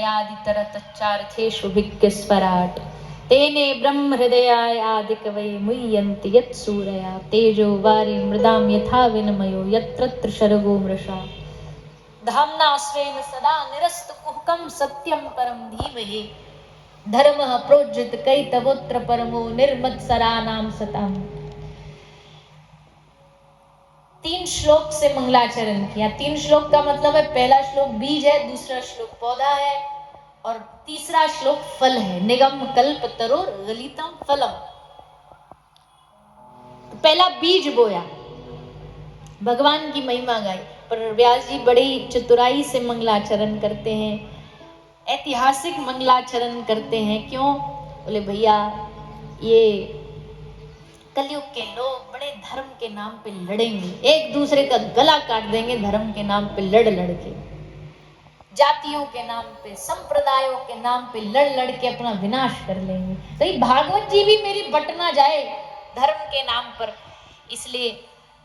यादितरतच्चार्थेषु भिक्खस्वराट् तेने ब्रह्म हृदयाय आदिकवये मुह्यन्ति यत्सूरया तेजो वारि मृदां यथा विनिमयो यत्र तत्र शर्गो मृषा धाम्ना स्वेन सदा निरस्तकुहकं सत्यं परं धीमहि धर्मः प्रोज्झित कैतवोऽत्र परमो निर्मत्सराणां सताम्। 3 श्लोक से मंगलाचरण किया। 3 श्लोक का मतलब है, पहला श्लोक बीज है, दूसरा श्लोक पौधा है और तीसरा श्लोक फल है। निगम कल्प तरोर गलितम फलम। तो पहला बीज बोया, भगवान की महिमा गाई। पर व्यास जी बड़ी चतुराई से मंगलाचरण करते हैं, ऐतिहासिक मंगलाचरण करते हैं। क्यों? बोले भैया ये कलयुग के लोग बड़े धर्म के नाम पे लड़ेंगे, एक दूसरे का गला काट देंगे धर्म के नाम पे लड़ लड़ के, जातियों के नाम पे, संप्रदायों के नाम पे लड़ लड़ के अपना विनाश कर लेंगे। तो भागवत जी भी मेरी बट ना जाए धर्म के नाम पर। इसलिए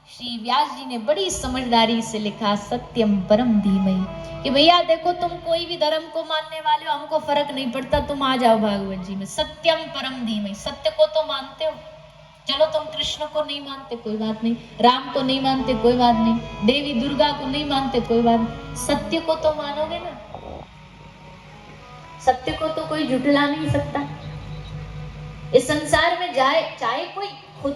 श्री व्यास जी ने बड़ी समझदारी से लिखा सत्यम परम धीमहि, कि भैया देखो तुम कोई भी धर्म को मानने वाले हो, हमको फर्क नहीं पड़ता, तुम आ जाओ भागवत जी में। सत्यम परम धीमहि, सत्य को तो मानते हो, चलो तुम कृष्ण को नहीं मानते कोई बात नहीं, राम को नहीं मानते कोई बात नहीं, देवी दुर्गा को नहीं मानते कोई बात नहीं, सत्य को तो मानोगे ना। सत्य को तो कोई झुठला नहीं सकता। इस संसार में जाए चाहे कोई खुद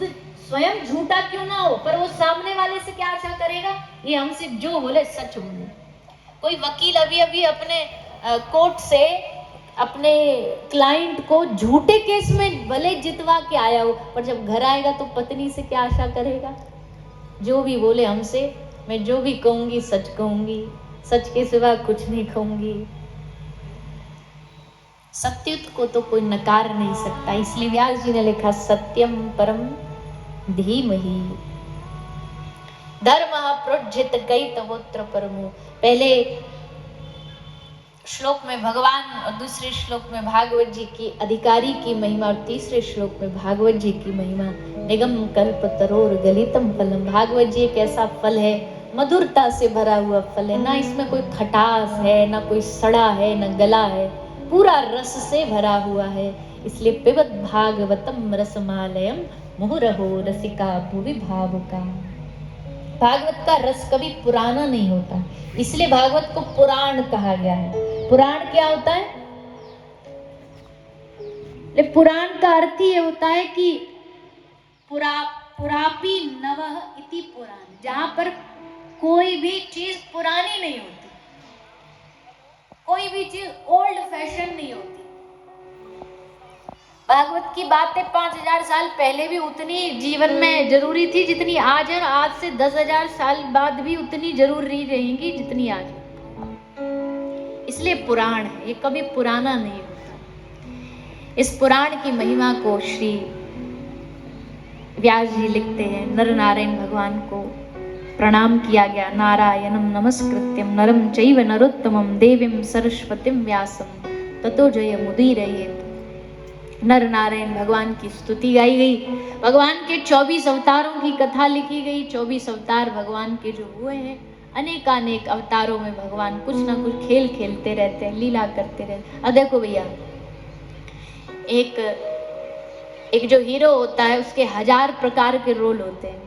स्वयं झूठा क्यों ना हो, पर वो सामने वाले से क्या आशा करेगा, ये हमसे जो बोले सच बोले। कोई वकील अभी अभी अपने कोर्ट से अपने क्लाइंट को झूठे केस में भले जितवा के आया हो, पर जब घर आएगा तो पत्नी से क्या आशा करेगा, जो भी बोले हमसे, मैं जो भी कहूंगी सच कहूंगी, सच के सिवा कुछ नहीं कहूंगी। सत्य को तो कोई नकार नहीं सकता। इसलिए व्यास जी ने लिखा सत्यम परम धीमहि धर्मः प्रोज्झित कैतवोऽत्र परमो। पहले श्लोक में भगवान और दूसरे श्लोक में भागवत जी की अधिकारी की महिमा और तीसरे श्लोक में भागवत जी की महिमा। निगम कल्प तरोर गलितम फलम। भागवत जी एक ऐसा फल है, मधुरता से भरा हुआ फल है, ना इसमें कोई खटास है, ना कोई सड़ा है, ना गला है, पूरा रस से भरा हुआ है। इसलिए पिबत भागवतम रसमालयम मुहुरहो रसिका भुवि भावुका। भागवत का रस कभी पुराना नहीं होता, इसलिए भागवत को पुराण कहा गया है। पुराण क्या होता है? पुराण का अर्थ ही होता है कि पुरापी नवः इति पुराण, जहां पर कोई भी चीज पुरानी नहीं होती, कोई भी चीज ओल्ड फैशन नहीं होती। भागवत की बातें 5000 साल पहले भी उतनी जीवन में जरूरी थी जितनी आज है, आज से 10,000 साल बाद भी उतनी जरूरी रहेंगी जितनी आज। इसलिए पुराण है, ये कभी पुराना नहीं होता। इस पुराण की महिमा को श्री व्यास जी लिखते हैं। नर नारायण भगवान को प्रणाम किया गया। नारायणं नमस्कृत्यं नरं चैव नरोत्तमं देवीं सरस्वतीं व्यासं ततो जयमुदीरयेत्। नर नारायण भगवान की स्तुति गाई गई। भगवान के 24 अवतारों की कथा लिखी गई। 24 अवतार भगवान के जो हुए हैं, अनेकानेक अवतारों में भगवान कुछ ना कुछ खेल खेलते रहते हैं, लीला करते रहते हैं। अब देखो भैया, एक जो हीरो होता है उसके 1000 प्रकार के रोल होते हैं,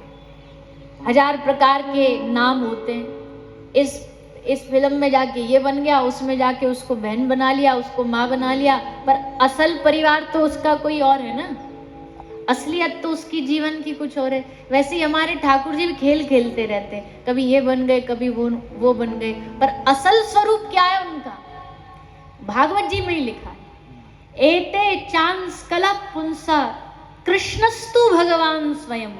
1000 प्रकार के नाम होते हैं। इस फिल्म में जाके ये बन गया, उसमें जाके उसको बहन बना लिया, उसको माँ बना लिया, पर असल परिवार तो उसका कोई और है ना, असलियत तो उसकी जीवन की कुछ और है। वैसे ही हमारे ठाकुर जी भी खेल खेलते रहते हैं, कभी ये बन गए, कभी वो बन गए, पर असल स्वरूप क्या है उनका, भागवत जी में ही लिखा है। एते चांस कला पुंसा कृष्णस्तु भगवान स्वयं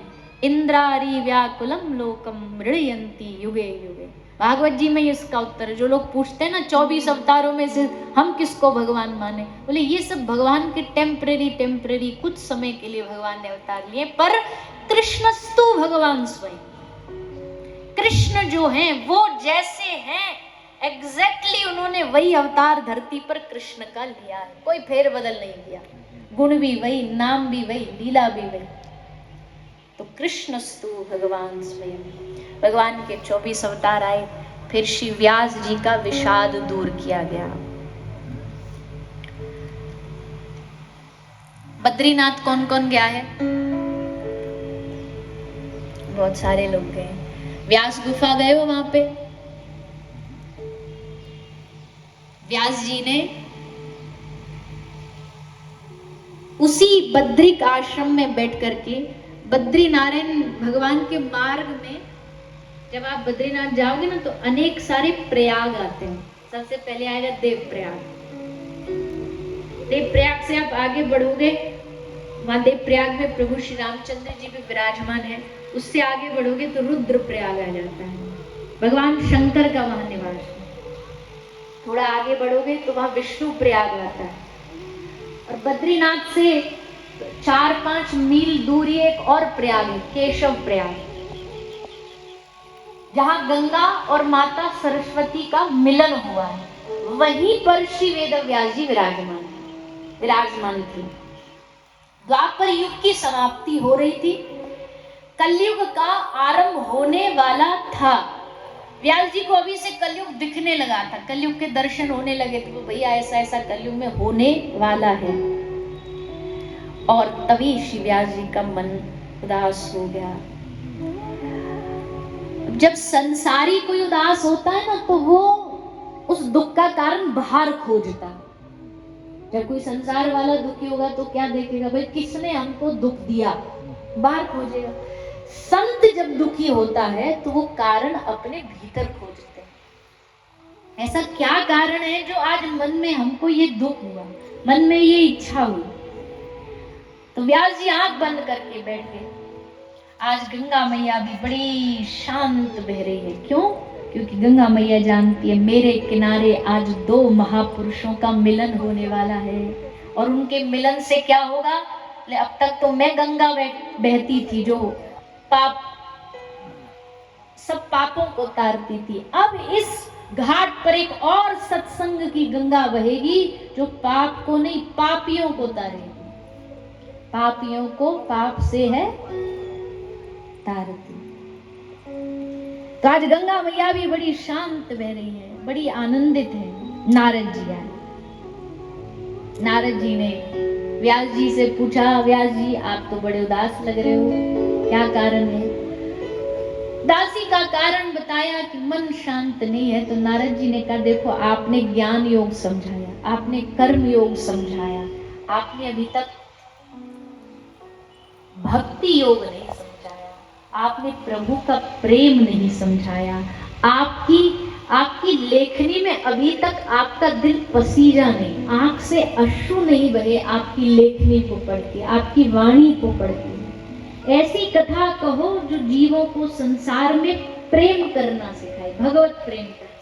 इंद्रारी व्याकुलम लोकम मृडयंती युगे युगे। भागवत जी में इसका उत्तर है। जो लोग पूछते हैं ना 24 अवतारों में से हम किसको भगवान माने, बोले ये सब भगवान के टेम्परेरी कुछ समय के लिए भगवान ने अवतार लिए, पर कृष्णस्तु भगवान स्वयं, कृष्ण जो हैं वो जैसे हैं एग्जैक्टली उन्होंने वही अवतार धरती पर कृष्ण का लिया है, कोई फेर बदल नहीं किया। गुण भी वही, नाम भी वही, लीला भी वही। तो कृष्णस्तु भगवान स्वयं। भगवान के 24 अवतार आए। फिर श्री व्यास जी का विषाद दूर किया गया। बद्रीनाथ कौन कौन गया है? बहुत सारे लोग गए। व्यास गुफा गए हो वहां पे? व्यास जी ने उसी बद्रिक आश्रम में बैठ करके बद्री नारायण भगवान के मार्ग में, जब आप बद्रीनाथ जाओगे ना तो अनेक सारे प्रयाग आते हैं। सबसे पहले आएगा देवप्रयाग। देवप्रयाग से आप आगे बढ़ोगे, वहां देवप्रयाग में प्रभु श्री रामचंद्र जी भी विराजमान है। उससे आगे बढ़ोगे तो रुद्रप्रयाग आ जाता है, भगवान शंकर का वहां निवास है। थोड़ा आगे बढ़ोगे तो वहां विष्णु प्रयाग आता है। और बद्रीनाथ से 4-5 मील दूरी एक और प्रयाग है, केशव प्रयाग, जहां गंगा और माता सरस्वती का मिलन हुआ है। वहीं पर श्री वेदव्यास जी विराजमान थे। द्वापर युग की समाप्ति हो रही थी, कलयुग का आरंभ होने वाला था। व्यास जी को अभी से कलयुग दिखने लगा था, कलयुग के दर्शन होने लगे थे, तो भैया ऐसा ऐसा कलयुग में होने वाला है। और तभी श्री व्यास जी का मन उदास हो गया। जब संसारी कोई उदास होता है ना तो वो उस दुख का कारण बाहर खोजता है। जब कोई संसार वाला दुखी होगा तो क्या देखेगा, भाई किसने हमको दुख दिया, बाहर खोजेगा। संत जब दुखी होता है तो वो कारण अपने भीतर खोजते हैं। ऐसा क्या कारण है जो आज मन में हमको ये दुख हुआ, मन में ये इच्छा हुई। तो व्यास जी आंख बंद करके बैठ गए। आज गंगा मैया भी बड़ी शांत बह रही है। क्यों? क्योंकि गंगा मैया जानती है मेरे किनारे आज 2 महापुरुषों का मिलन होने वाला है। और उनके मिलन से क्या होगा? अब तक तो मैं गंगा बहती थी जो सब पापों को तारती थी, अब इस घाट पर एक और सत्संग की गंगा बहेगी जो पाप को नहीं, पापियों को तारेगी। पापियों को पाप से है तारती। तो आज गंगा मैया भी बड़ी शांत बह रही है, बड़ी आनंदित है। नारद जी आए। नारद जी ने व्यास जी से पूछा, व्यास जी आप तो बड़े उदास लग रहे हो, क्या कारण है? उदासी का कारण बताया कि मन शांत नहीं है। तो नारद जी ने कहा, देखो आपने ज्ञान योग समझाया, आपने कर्म योग समझाया, आपने अभी तक भक्ति योग नहीं समझाया, आपने प्रभु का प्रेम नहीं समझाया, आपकी लेखनी में अभी तक आपका दिल पसीजा नहीं, आंख से अश्रु नहीं बहे आपकी लेखनी को पढ़ के, आपकी वाणी को पढ़ के। ऐसी कथा कहो जो जीवों को संसार में प्रेम करना सिखाए, भगवत प्रेम करना।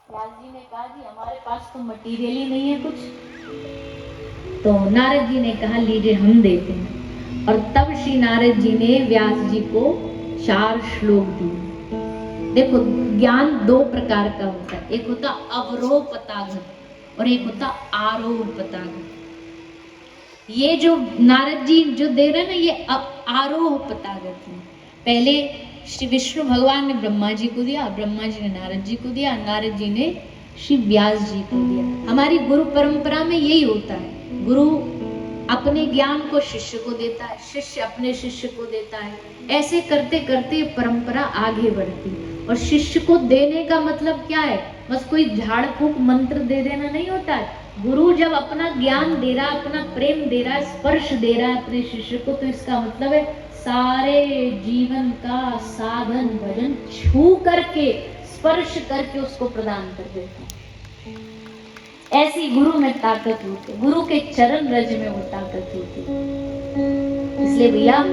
व्यास जी ने कहा, जी हमारे पास तो मटीरियल ही नहीं है कुछ। तो नारद जी ने कहा, लीजिए हम देते हैं। और तब श्री नारद जी ने व्यास जी को 4 श्लोक दिए। देखो ज्ञान 2 प्रकार का होता है, एक होता अवरोह पतागत और एक होता आरोह पतागत। ये जो नारद जी जो दे रहे हैं ना, ये आरोह पतागत है। पहले श्री विष्णु भगवान ने ब्रह्मा जी को दिया, ब्रह्मा जी ने नारद जी को दिया, नारद जी ने श्री व्यास जी को दिया। हमारी गुरु परंपरा में यही होता है, गुरु अपने ज्ञान को शिष्य को देता है, शिष्य अपने शिष्य को देता है। ऐसे करते करते परंपरा आगे बढ़ती। और शिष्य को देने का मतलब क्या है? बस कोई झाड़ फूक मंत्र दे देना नहीं होता है। गुरु जब अपना ज्ञान दे रहा है, अपना प्रेम दे रहा है, स्पर्श दे रहा है अपने शिष्य को, तो इसका मतलब है सारे जीवन का साधन भजन छू करके, स्पर्श करके उसको प्रदान कर देता है। ऐसी गुरु में ताकत होती है, गुरु के चरण रज में वो ताकत होती है। इसलिए भैया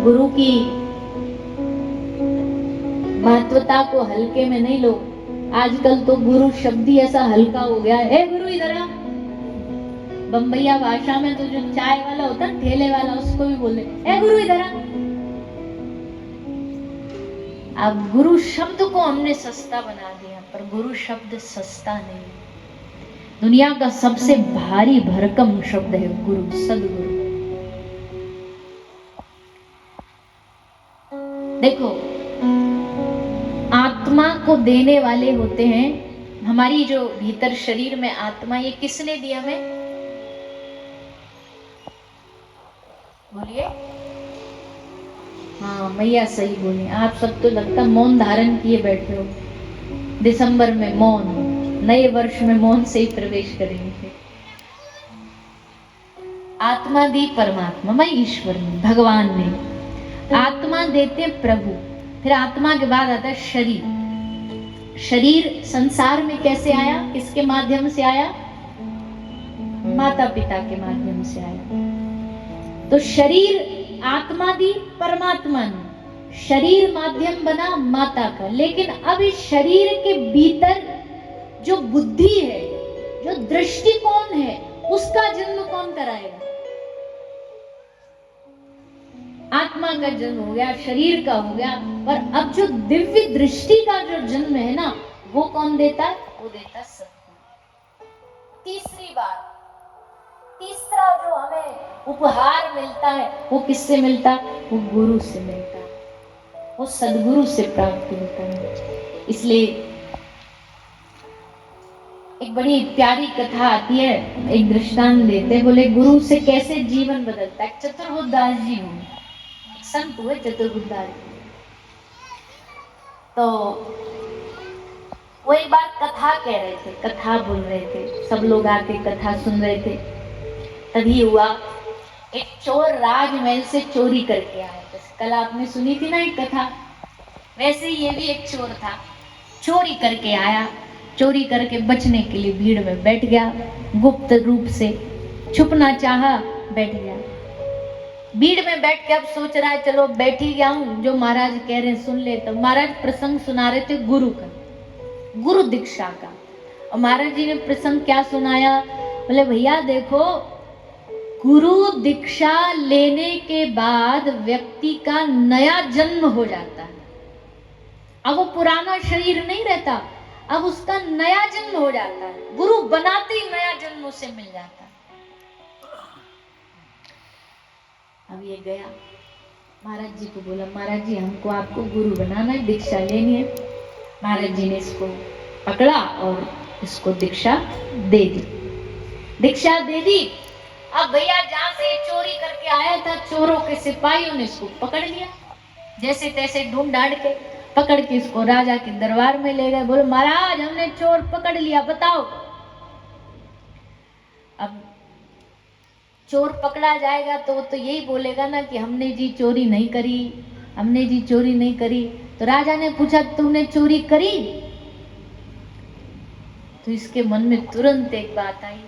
गुरु की महत्वता को हल्के में नहीं लो। आजकल तो गुरु शब्द ही ऐसा हल्का हो गया है। गुरु इधर आ। बम्बैया भाषा में तो जो चाय वाला होता है, ठेले वाला, उसको भी बोलते ए गुरु इधर आ। अब गुरु शब्द को हमने सस्ता बना दिया, पर गुरु शब्द सस्ता नहीं। दुनिया का सबसे भारी भरकम शब्द है गुरु, सदगुरु। देखो आत्मा को देने वाले होते हैं, हमारी जो भीतर शरीर में आत्मा, ये किसने दी हमें? बोलिए। हाँ मैया सही बोली। आप सब तो लगता मौन धारण किए बैठे हो। दिसंबर में मौन, नए वर्ष में मौन से ही प्रवेश करेंगे। आत्मा दी परमात्मा में, ईश्वर में, भगवान ने। आत्मा देते प्रभु, फिर आत्मा के बाद आता है शरीर। शरीर संसार में कैसे आया, किसके माध्यम से आया? माता पिता के माध्यम से आया। तो शरीर आत्मा दी परमात्मा ने, शरीर माध्यम बना माता का। लेकिन अब इस शरीर के भीतर जो बुद्धि है, जो दृष्टिकोण है, उसका जन्म कौन कराएगा? आत्मा का जन्म हो गया, शरीर का हो गया, पर अब जो दिव्य दृष्टि का जो जन्म है ना, वो कौन देता है? वो देता है सद्गुरु। तीसरी बार, तीसरा जो हमें उपहार मिलता है, वो किससे मिलता है? वो गुरु से मिलता है, वो सद्गुरु से प्राप्त होता है। इसलिए एक बड़ी प्यारी कथा आती है, एक दृष्टांत देते, बोले गुरु से कैसे जीवन बदलता है। चतुर्बुद्धदास जी हुए, संत हुए चतुर्बुद्धदास जी। तो वो एक बार कथा कह रहे थे, कथा बोल रहे थे, सब लोग आके कथा सुन रहे थे। तभी हुआ, एक चोर राजमहल से चोरी करके आया। कल आपने सुनी थी ना एक कथा, वैसे ही ये भी एक चोर था, चोरी करके आया। चोरी करके बचने के लिए भीड़ में बैठ गया, गुप्त रूप से छुपना चाहा, बैठ गया। भीड़ में बैठ के अब सोच रहा है चलो बैठ ही गया हूं, जो महाराज कह रहे हैं सुन ले। तो महाराज प्रसंग सुना रहे थे गुरु का, गुरु दीक्षा का। और महाराज जी ने प्रसंग क्या सुनाया? बोले भैया देखो, गुरु दीक्षा लेने के बाद व्यक्ति का नया जन्म हो जाता है। अब वो पुराना शरीर नहीं रहता, अब उसका नया जन्म हो जाता है। गुरु बनाते ही नया जन्म उसे मिल जाता है। अब ये गया, महाराज जी को बोला, महाराज जी हमको आपको गुरु बनाना है, दीक्षा लेनी है। महाराज जी ने इसको पकड़ा और इसको दीक्षा दे दी। दीक्षा दे दी। अब भैया जहां से चोरी करके आया था, चोरों के सिपाहियों ने इसको पकड़ लिया, जैसे तैसे ढूंढ ढांड के पकड़ के इसको राजा के दरबार में ले गए। बोले महाराज हमने चोर पकड़ लिया, बताओ। अब चोर पकड़ा जाएगा तो वो तो यही बोलेगा ना कि हमने जी चोरी नहीं करी, हमने जी चोरी नहीं करी। तो राजा ने पूछा तूने चोरी करी? तो इसके मन में तुरंत एक बात आई,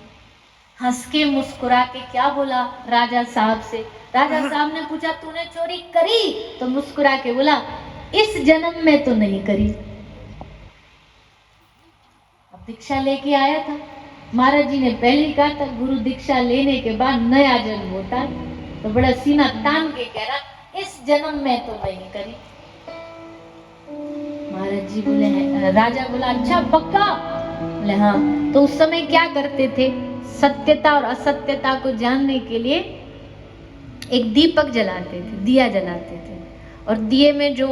हंस के मुस्कुरा के क्या बोला राजा साहब से। राजा साहब ने पूछा तूने चोरी करी? तो मुस्कुरा के बोला इस जन्म में तो नहीं करी। अब दीक्षा लेके आया था, महाराज जी ने पहले ही कहा था गुरु दीक्षा लेने के बाद नया जन्म होता है। तो बड़ा सीना तान के कह रहा इस जन्म में तो नहीं करी। महाराज जी बोले, राजा बोला अच्छा पक्का? बोले हाँ। तो उस समय क्या करते थे, सत्यता और असत्यता को जानने के लिए एक दीपक जलाते थे, दिया जलाते थे, और दिए में जो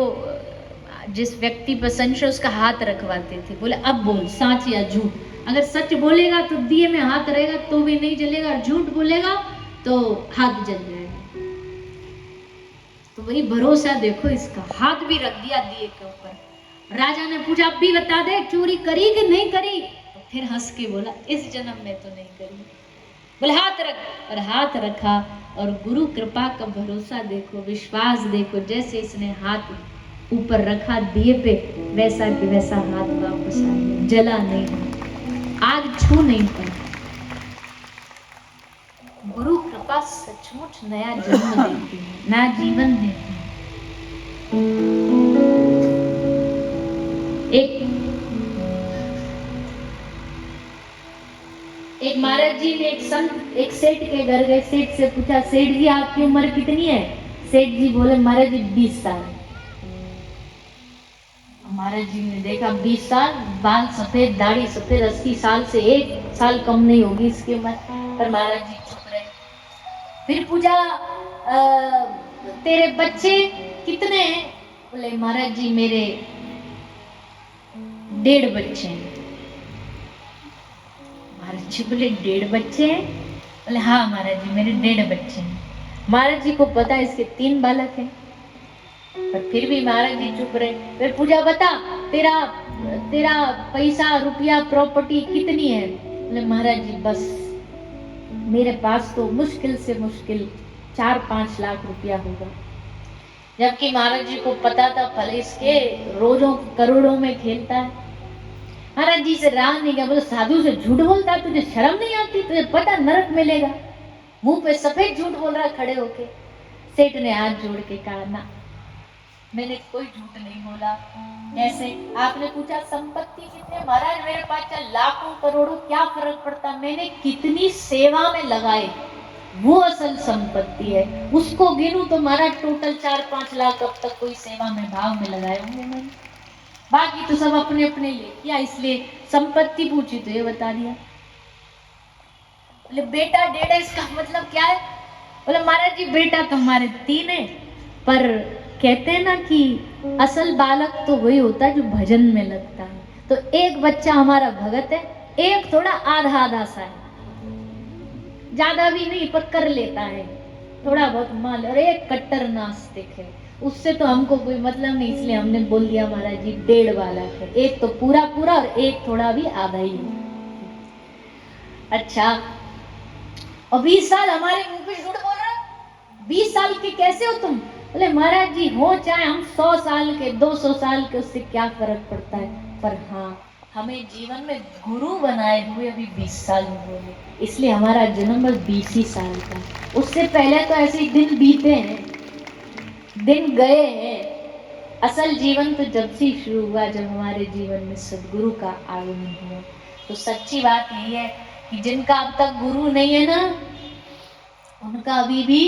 जिस व्यक्ति पर संशय उसका हाथ रखवाते थे। बोले अब बोल सच या झूठ। अगर सच बोलेगा तो दिए में हाथ रहेगा तो भी नहीं जलेगा, और झूठ बोलेगा तो हाथ जल जाएगा। तो वही भरोसा देखो इसका, हाथ भी रख दिया दिए के ऊपर। राजा ने पूछा अब भी बता दे चोरी करी कि नहीं करी? तो फिर हंस के बोला इस जन्म में तो नहीं करी। बोले हाथ रख, और हाथ रखा, और गुरु कृपा का भरोसा देखो, विश्वास देखो, जैसे इसने हाथ ऊपर रखा दिए पे, वैसा कि वैसा हाथ वापस आ गया, जला नहीं, आग छू नहीं पाई। गुरु कृपा सचमुच नया जन्म देती है, नया जीवन देती है। एक महाराज जी ने एक संत एक सेठ के घर गए, सेठ से पूछा सेठ जी आपकी उम्र कितनी है? सेठ जी बोले महाराज जी 20 साल। महाराज जी ने देखा 20 साल, बाल सफेद, दाढ़ी सफेद, 80 साल से 1 साल कम नहीं होगी इसकी उम्र। पर महाराज जी चुप रहे। फिर पूछा तेरे बच्चे कितने हैं? बोले महाराज जी मेरे 1.5 बच्चे हैं। महाराज जी बोले 1.5 बच्चे हैं? बोले हाँ महाराज जी मेरे 1.5 बच्चे हैं। महाराज जी को पता है इसके 3 बालक हैं, पर फिर भी महाराज जी चुप रहे। फिर पूछा, बता तेरा पैसा रुपया प्रॉपर्टी कितनी है? बोले महाराज जी बस मेरे पास तो मुश्किल से मुश्किल 4-5 लाख रुपया होगा। जबकि महाराज जी को पता था फल इसके रोजों करोड़ों में खेलता है। महाराज जी से रहा नहीं गया, बोले साधु से झूठ बोलता है, तुझे शर्म नहीं आती? तुझे पता नरक मिलेगा, मुंह पे सफेद झूठ बोल रहा खड़े होके। सेठ ने हाथ जोड़ के कहा, ना मैंने कोई झूठ नहीं बोला। ऐसे आपने पूछा संपत्ति कितने? महाराज मेरे पास चाहे लाखों करोड़ों क्या फर्क पड़ता, मैंने कितनी सेवा में लगाए वो असल संपत्ति है। उसको गिनूं तो महाराज टोटल 4-5 लाख अब तक कोई सेवा में भाव में लगाए होंगे मैंने, बाकी तो सब अपने अपने ले किया। इसलिए संपत्ति पूछी तो ये बता दिया। बोले बेटा 1.5 इसका मतलब क्या है? बोले महाराज जी बेटा तो हमारे 3 है, पर कहते हैं ना कि असल बालक तो वही होता है जो भजन में लगता है। तो एक बच्चा हमारा भगत है, एक थोड़ा आधा आधा सा है, ज्यादा भी नहीं पर कर लेता है थोड़ा बहुत माल, और एक कट्टर नास्तिक है, उससे तो हमको कोई मतलब नहीं। इसलिए हमने बोल दिया महाराज जी 1.5 बालक है, एक तो पूरा पूरा और एक थोड़ा भी आधा ही है। अच्छा और 20 साल हमारे मुंह पे झूठ बोल रहे हो? 20 साल के कैसे हो तुम? बोले महाराज जी हो चाहे हम 100 साल के 200 साल के, उससे क्या फर्क पड़ता है, पर हाँ हमें जीवन में गुरु बनाए हुए अभी 20 साल हुए, इसलिए हमारा जन्म बस 20 ही साल का। उससे पहले तो ऐसे ही दिन बीते हैं, दिन गए हैं। असल जीवन तो जब से शुरू हुआ जब हमारे जीवन में सदगुरु का आगमन हुआ। तो सच्ची बात यही है कि जिनका अब तक गुरु नहीं है ना, उनका अभी भी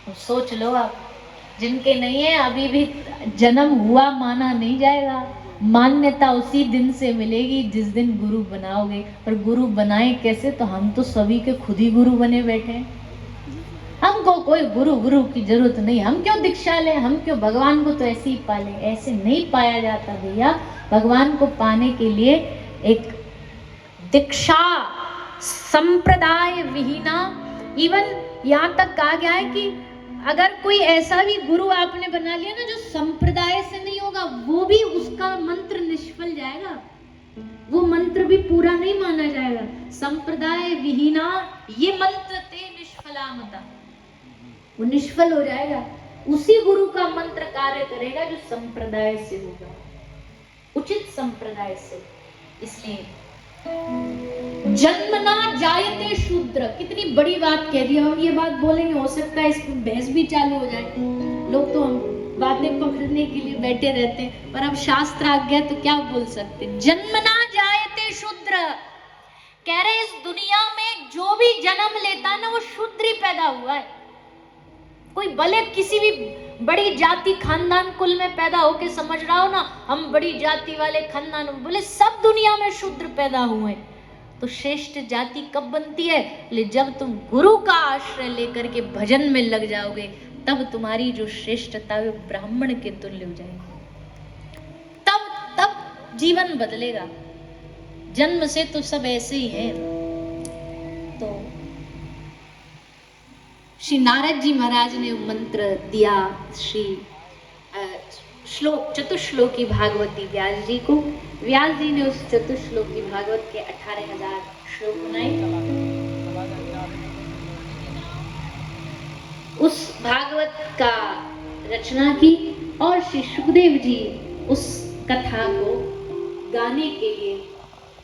तो सोच लो आप, जिनके नहीं है अभी भी जन्म हुआ माना नहीं जाएगा। मान्यता उसी दिन से मिलेगी जिस दिन गुरु बनाओगे। पर गुरु बनाए कैसे? तो हम तो सभी के खुद ही गुरु बने बैठे हैं। हमको कोई गुरु की जरूरत नहीं। हम क्यों दीक्षा ले, हम क्यों भगवान को तो ऐसे ही पाले? ऐसे नहीं पाया जाता भैया। भगवान को पाने के लिए एक दीक्षा संप्रदाय विहीना, इवन यहाँ तक कहा गया है कि अगर कोई ऐसा भी गुरु आपने बना लिया ना जो संप्रदाय से नहीं होगा, वो भी उसका मंत्र निष्फल जाएगा, वो मंत्र भी पूरा नहीं माना जाएगा। संप्रदाय विहीना ये मंत्र ते निष्फलामता, वो निष्फल हो जाएगा। उसी गुरु का मंत्र कार्य करेगा जो संप्रदाय से होगा, उचित संप्रदाय से। इसलिए जन्मना जायते शूद्र, कितनी बड़ी बात कह दी। हम ये बात बोलेंगे, हो सकता है इसमें बहस भी चालू हो जाए, लोग तो हम बातें पकड़ने के लिए बैठे रहते हैं, पर अब शास्त्र आ गया तो क्या बोल सकते। जन्मना जायते शूद्र कह रहे इस दुनिया में जो भी जन्म लेता है ना वो शूद्र ही पैदा हुआ है। कोई भले किसी भी बड़ी जाति खानदान कुल में पैदा होके समझ रहा हो ना, हम बड़ी जाति वाले खानदान, बोले सब दुनिया में शूद्र पैदा हुए। तो श्रेष्ठ जाति कब बनती है? जब तुम गुरु का आश्रय लेकर के भजन में लग जाओगे, तब तुम्हारी जो श्रेष्ठता है वो ब्राह्मण के तुल्य हो जाएगी। तब जीवन बदलेगा। जन्म से तो सब ऐसे ही है। तो श्री नारद जी महाराज ने मंत्र दिया, श्री श्लोक चतुश्लोकी भागवती व्यास जी को। व्यास जी ने उस चतुश्लोकी भागवत के 18,000 श्लोक बनाए। उस भागवत का रचना की और श्री सुखदेव जी उस कथा को गाने के लिए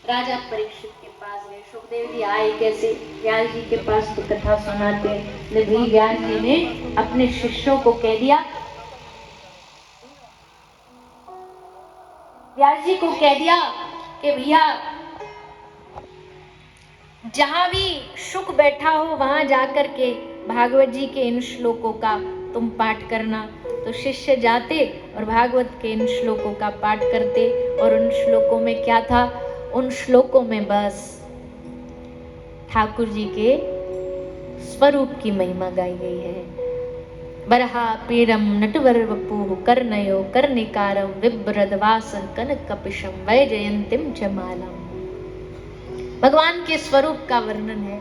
राजा परीक्षित के पास गए। सुखदेव जी आए कैसे? व्यास जी के पास तो कथा सुनाते। लेकिन व्यास जी ने अपने शिष्यों को कह दिया, व्यास जी को कह दिया कि भैया जहां भी शुक बैठा हो वहां जाकर के भागवत जी के इन श्लोकों का तुम पाठ करना। तो शिष्य जाते और भागवत के इन श्लोकों का पाठ करते। और उन श्लोकों में क्या था? उन श्लोकों में बस ठाकुर जी के स्वरूप की महिमा गाई गई है। बरहा पीड़म नटवर वपुः कर्णयो कर्णिकारं बिभ्रदवासं कनककपिशं वैजयन्तीं च मालाम्। भगवान के स्वरूप का वर्णन है।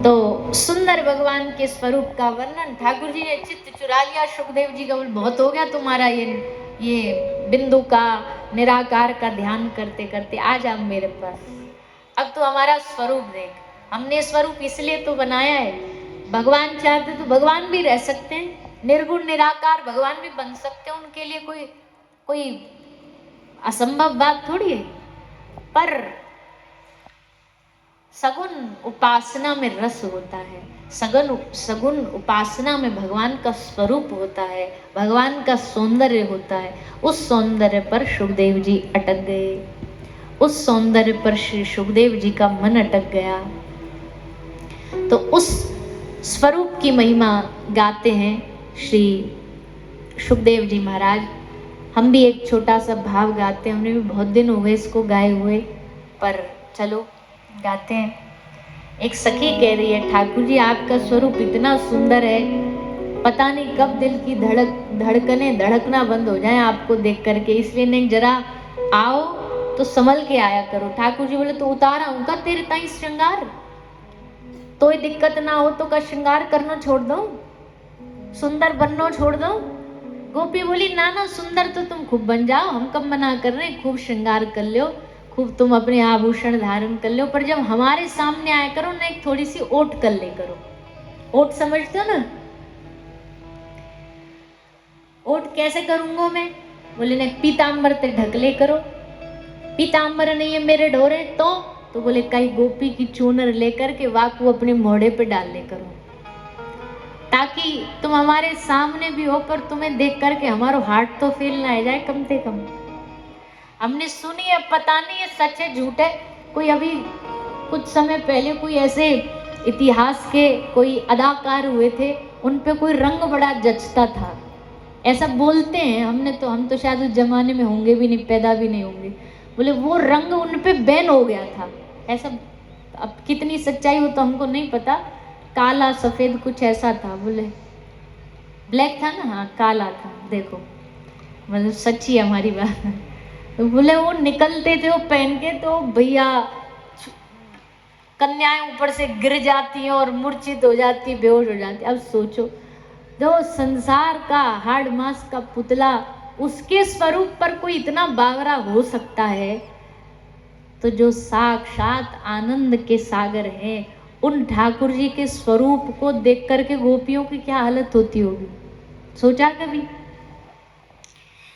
तो सुंदर भगवान के स्वरूप का वर्णन ठाकुर जी ने चित्त चुरा लिया सुखदेव जी का। बोले बहुत हो गया तुम्हारा ये बिंदु का निराकार का ध्यान करते करते, आ जा मेरे पास, अब तो हमारा स्वरूप देख। हमने स्वरूप इसलिए तो बनाया है, भगवान चाहते तो भगवान भी रह सकते हैं, निर्गुण निराकार भगवान भी बन सकते हैं, उनके लिए कोई असंभव बात थोड़ी है। पर सगुण उपासना में रस होता है, सगुण उपासना में भगवान का स्वरूप होता है, भगवान का सौंदर्य होता है। उस सौंदर्य पर सुखदेव जी अटक गए, उस सौंदर्य पर श्री सुखदेव जी का मन अटक गया। तो उस स्वरूप की महिमा गाते हैं श्री सुखदेव जी महाराज। हम भी एक छोटा सा भाव गाते हैं, हमने भी बहुत दिन हो गए इसको गाए हुए, पर चलो गाते हैं। एक सखी कह रही है, ठाकुर जी आपका स्वरूप इतना सुंदर है, पता नहीं कब दिल की धड़कने धड़कना बंद हो जाए आपको देख करके, इसलिए नहीं जरा आओ तो संभल के आया करो। ठाकुर जी बोले तो उतारा हूं का तेरे ताई श्रृंगार, तो दिक्कत ना हो तो का श्रृंगार करना छोड़ दो, सुंदर बनना छोड़ दो। गोपी बोली ना ना, सुंदर तो तुम खूब बन जाओ, हम कब मना कर रहे हैं, खूब श्रृंगार कर लो, खूब तुम अपने आभूषण धारण कर लो, पर जब हमारे सामने आया करो ना एक थोड़ी सी ओट कर ले करो। ओट समझते हो ना, ओट कैसे करूंगा मैं? बोले ना पीताम्बर ते ढक ले करो। पीताम्बर नहीं है मेरे ढोरे तो बोले कई गोपी की चूनर लेकर के वाक वो अपने मोढ़े पे डाल ले करो, ताकि तुम हमारे सामने भी हो पर तुम्हें देख करके हमारा हार्ट तो फेल ना आ जाए कम से कम। हमने सुनी है, पता नहीं ये सच है झूठ है, कोई अभी कुछ समय पहले कोई ऐसे इतिहास के कोई अदाकार हुए थे, उन पे कोई रंग बड़ा जचता था, ऐसा बोलते हैं। हम तो शायद उस जमाने में होंगे भी नहीं, पैदा भी नहीं होंगे। बोले वो रंग उन पे बैन हो गया था, ऐसा। अब कितनी सच्चाई हो तो हमको नहीं पता, काला सफेद कुछ ऐसा था। बोले ब्लैक था ना, हाँ काला था, देखो मतलब सच्ची हमारी बात। तो बोले वो निकलते थे वो पहन के, तो भैया कन्याएं ऊपर से गिर जाती हैं और मूर्छित हो जाती, बेहोश हो जाती। अब सोचो, जो संसार का हाड़ मांस का पुतला, उसके स्वरूप पर कोई इतना बावरा हो सकता है, तो जो साक्षात आनंद के सागर हैं, उन ठाकुर जी के स्वरूप को देख करके गोपियों की क्या हालत होती होगी, सोचा कभी?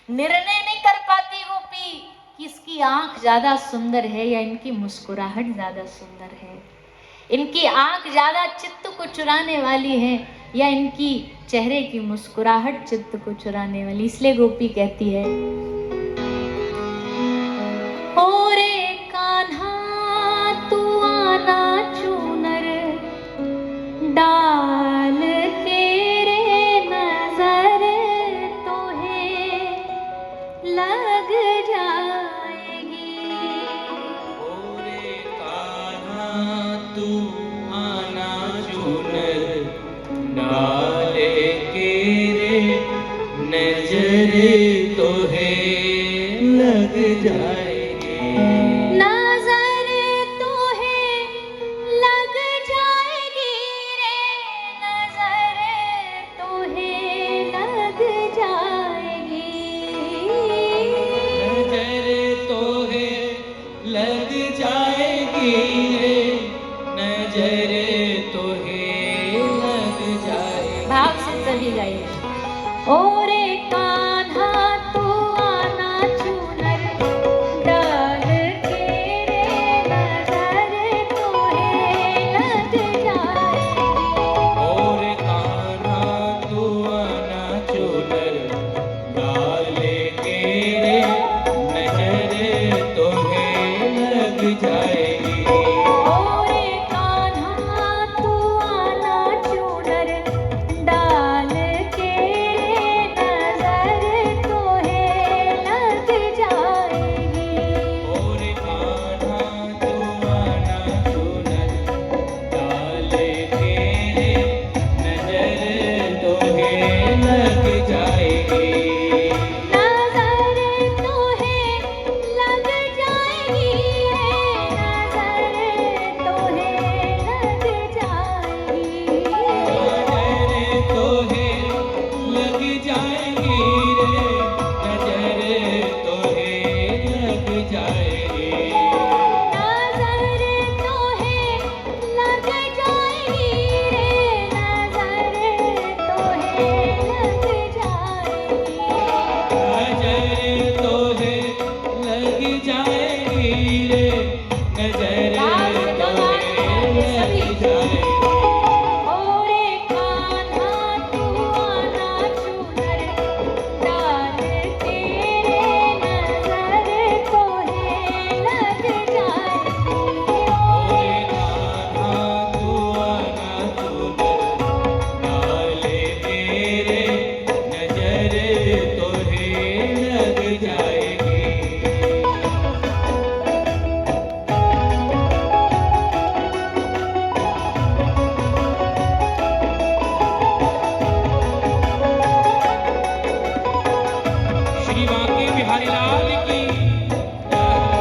निर्णय नहीं कर पाती गोपी कि इसकी आंख ज्यादा सुंदर है या इनकी मुस्कुराहट ज्यादा सुंदर है, इनकी आंख ज्यादा चित्त को चुराने वाली है या इनकी चेहरे की मुस्कुराहट चित्त को चुराने वाली। इसलिए गोपी कहती है, ओ रे कान्हा तू आना चूनर डाल के रे नजर तोहे लग जाएगी। ओ रे कान्हा तू आना चूनर डाल के रे नजर तोहे लग जाएगी। नजर तोहे लग जाएगी रे, नजर तोहे लग जाएगी। नजर तोहे लग जाएगी रे, नजर तोहे लग जाएगी। भाव से सभी गाइए, ओ रे कान्हा तू आना चूनर श्री बांके बिहारी लाल की जय।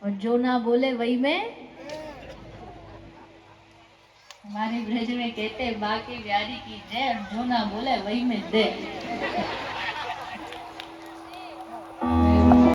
और जो ना बोले वही में, हमारे ब्रज में कहते हैं बाकी बिहारी की जय, और जो ना बोले वही में दे।